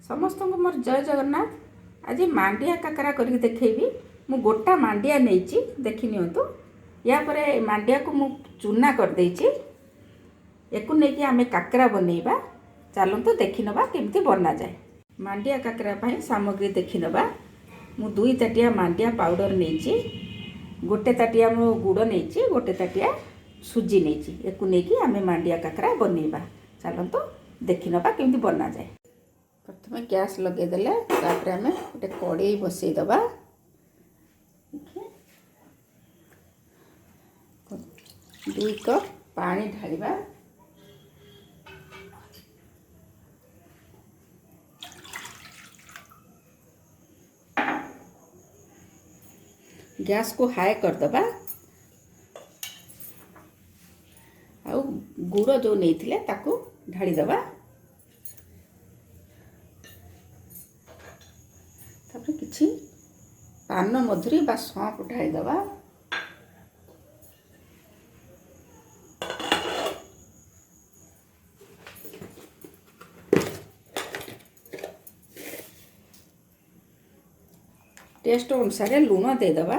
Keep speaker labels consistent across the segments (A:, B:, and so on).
A: समस्त को मोर जय जगन्नाथ। आज मांडिया काकरा करके देखेबी। मु गोटा मांडिया नहीं देखी नियंतु। या परे मांडिया को मु चूना कर देछि। एको नहीं आमे काकरा बनैबा। चलंतु देखि नबा केमती बना जाए। मांडिया काकरा पई सामग्री देखि नबा। मु 2 ताटिया मांडिया पाउडर नहीं, गोटे ताटिया मु गुड़ नहीं, गोटे ताटिया सुजी नहीं। एको नहीं आमे मांडिया काकरा बनैबा। चलंतु देखि नबा केमती बना जाए। प्रथम गैस लगे देले तापर आमे गोटे कड़ाई बसई दबा। 2 कप पानी ढालिबा। गैस को हाई कर दबा। आउ गुड़ जो नहीं थिले ताकू ढाली दबा। तापर किछि पान मधुरी बा सौंफ ढाली दबा। टेस्ट अनुसार लूण दे दबा।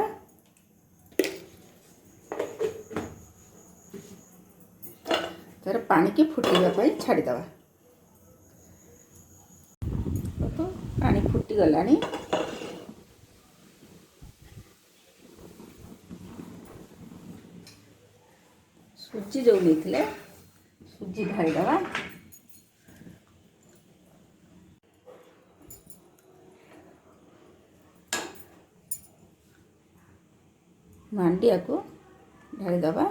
A: तार पानी की फुटिबा पई छाड़ी दबा। तो पानी फुटी गलानी। सुजी जो नहीं थिले सुजी ढाली दबा। मांडिया को ढाली दबा।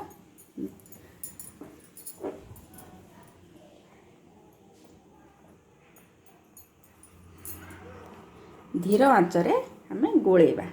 A: धीर आंचरे हमें गोलेबा।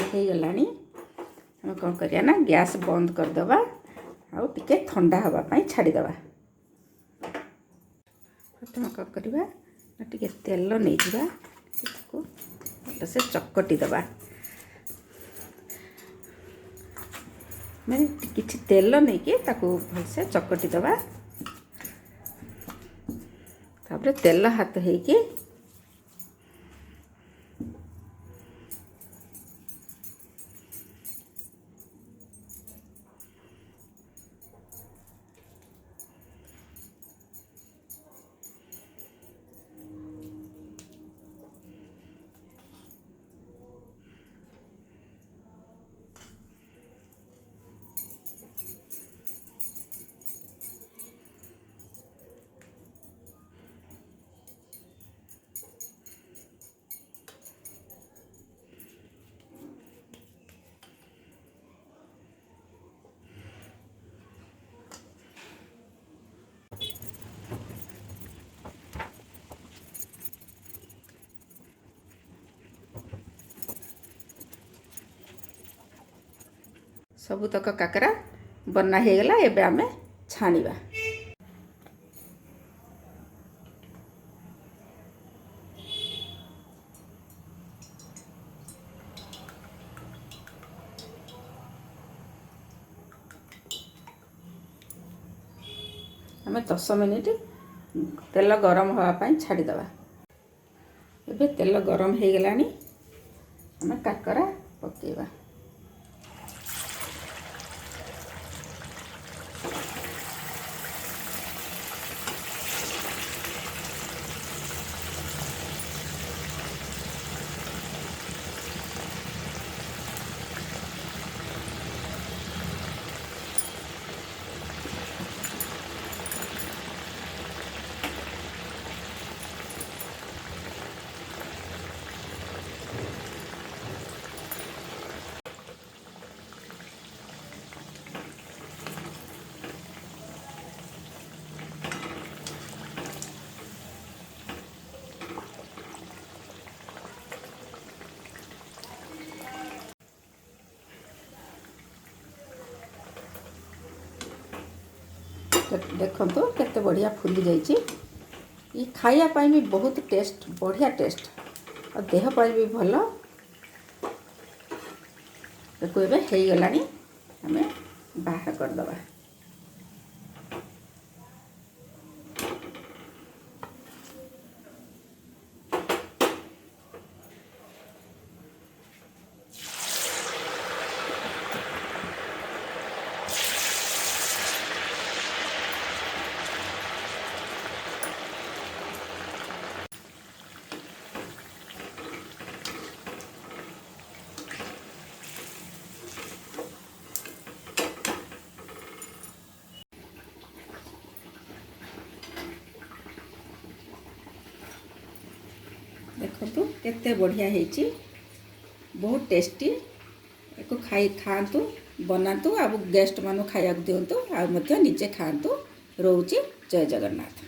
A: हो गलानी। हम कौन करिया ना गैस बंद कर दबा। आउ टिके ठंडा हवा पाई छाड़ी दबा। प्रथम कौन करिबा ना टिके तेल नहीं जिबा। इसको से चकटी दबा। मैंने किछि तेल नहीं के ताको भलसे चकटी दबा। तापर तेल हाथ है कि सबुतक काकरा बना हो गला। एबे आमे छाणीबा। आमे 10 मिनिट तेल गरम हवा पाई छाड़ी दबा। एबे तेल गरम हो गलानी। आमे काकरा पकेबा। देखो केते बढ़िया फुली जाइए। ये खाया भी बहुत टेस्ट बढ़िया टेस्ट और देह पर भी भल। देखो ये हो गलानी आम बाहर करदे। देखो केते बढ़िया होती बहुत टेस्टी। एक खाई खातु बनातु आ गेस्ट मानु खाया दिंतु आ निजे खातु। रोचे जय जगन्नाथ।